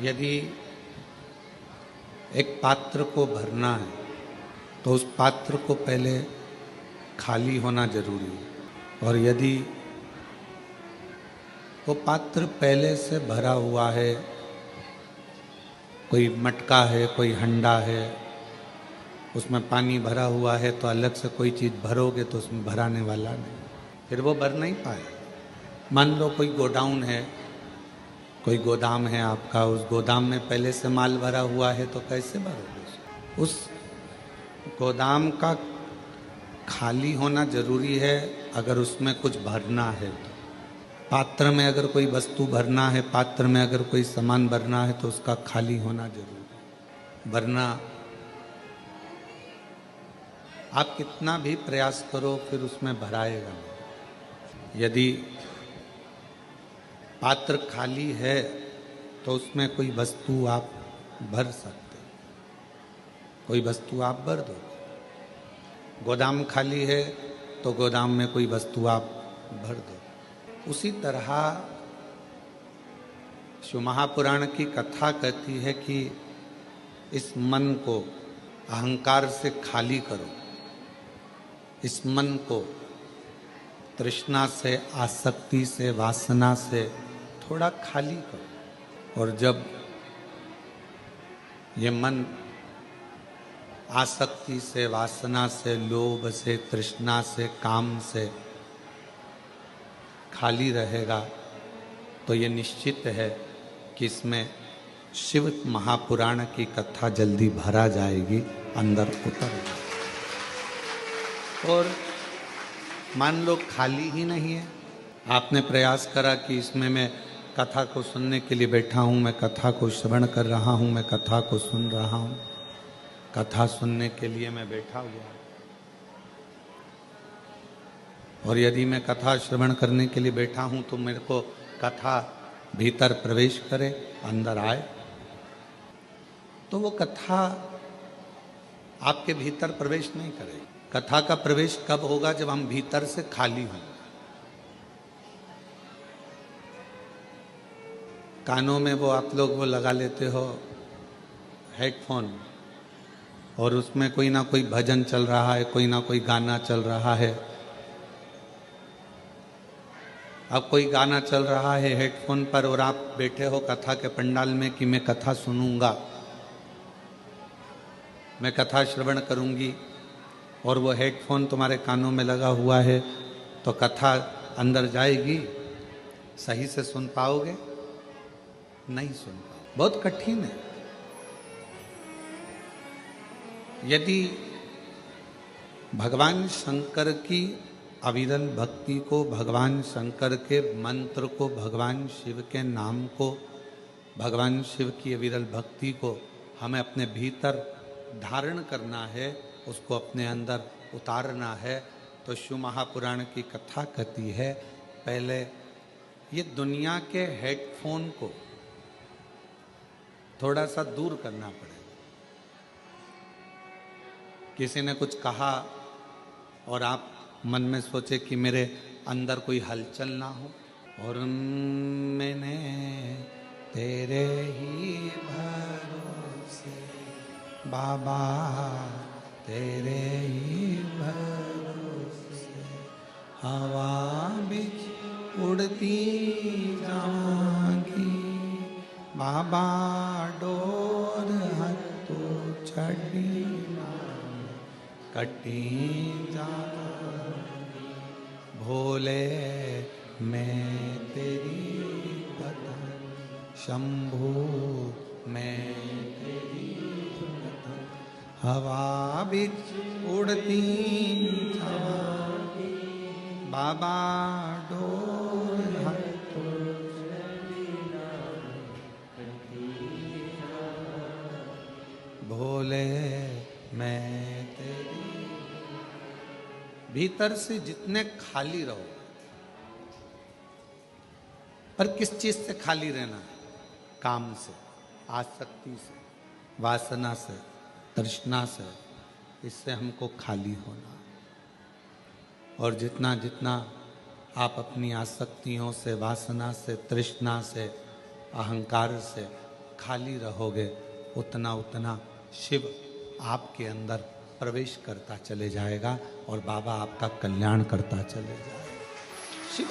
यदि एक पात्र को भरना है तो उस पात्र को पहले खाली होना जरूरी है। और यदि वो पात्र पहले से भरा हुआ है, कोई मटका है, कोई हंडा है, उसमें पानी भरा हुआ है, तो अलग से कोई चीज़ भरोगे तो उसमें भराने वाला नहीं, फिर वो भर नहीं पाए। मान लो कोई गोडाउन है, कोई गोदाम है आपका, उस गोदाम में पहले से माल भरा हुआ है तो कैसे भरोगे? उस गोदाम का खाली होना जरूरी है अगर उसमें कुछ भरना है तो। पात्र में अगर कोई वस्तु भरना है, पात्र में अगर कोई सामान भरना है तो उसका खाली होना जरूरी है। वरना आप कितना भी प्रयास करो फिर उसमें भराएगा नहीं। यदि पात्र खाली है तो उसमें कोई वस्तु आप भर सकते, कोई वस्तु आप भर दो। गोदाम खाली है तो गोदाम में कोई वस्तु आप भर दो। उसी तरह शिव महापुराण की कथा कहती है कि इस मन को अहंकार से खाली करो, इस मन को तृष्णा से, आसक्ति से, वासना से थोड़ा खाली करो। और जब ये मन आसक्ति से, वासना से, लोभ से, तृष्णा से, काम से खाली रहेगा तो ये निश्चित है कि इसमें शिव महापुराण की कथा जल्दी भरा जाएगी, अंदर उतर जाएगी। और मान लो खाली ही नहीं है, आपने प्रयास करा कि इसमें मैं कथा को सुनने के लिए बैठा हूँ, मैं कथा को श्रवण कर रहा हूँ, मैं कथा को सुन रहा हूँ, कथा सुनने के लिए मैं बैठा हुआ हूँ। और यदि मैं कथा श्रवण करने के लिए बैठा हूँ तो मेरे को कथा भीतर प्रवेश करे, अंदर आए, तो वो कथा आपके भीतर प्रवेश नहीं करेगी। कथा का प्रवेश कब होगा? जब हम भीतर से खाली हों। कानों में वो आप लोग वो लगा लेते हो हेडफोन, और उसमें कोई ना कोई भजन चल रहा है, कोई ना कोई गाना चल रहा है। अब कोई गाना चल रहा है हेडफोन पर और आप बैठे हो कथा के पंडाल में कि मैं कथा सुनूंगा, मैं कथा श्रवण करूंगी, और वो हेडफोन तुम्हारे कानों में लगा हुआ है, तो कथा अंदर जाएगी? सही से सुन पाओगे? नहीं सुन पाओगे, बहुत कठिन है। यदि भगवान शंकर की अविरल भक्ति को, भगवान शंकर के मंत्र को, भगवान शिव के नाम को, भगवान शिव की अविरल भक्ति को हमें अपने भीतर धारण करना है, उसको अपने अंदर उतारना है, तो शिव महापुराण की कथा कहती है पहले ये दुनिया के हेडफोन को थोड़ा सा दूर करना पड़ेगा। किसी ने कुछ कहा और आप मन में सोचे कि मेरे अंदर कोई हलचल ना हो, और मैंने तेरे ही भरोसे बाबा, तेरे ही भरोसे हवा बिच उड़ती जाऊंगी बाबा, डोर हथो छड़ी कटी जाऊंगी भोले, मैं तेरी कथा शंभू, मैं तेरी कथा हवा बिच उड़ती जाऊंगी बाबा, डोर हथो भोले, मैं तेरी। भीतर से जितने खाली रहो, पर किस चीज से खाली रहना है? काम से, आसक्ति से, वासना से, तृष्णा से, इससे हमको खाली होना। और जितना जितना आप अपनी आसक्तियों से, वासना से, तृष्णा से, अहंकार से खाली रहोगे उतना उतना शिव आपके अंदर प्रवेश करता चले जाएगा और बाबा आपका कल्याण करता चले जाएगा। शिव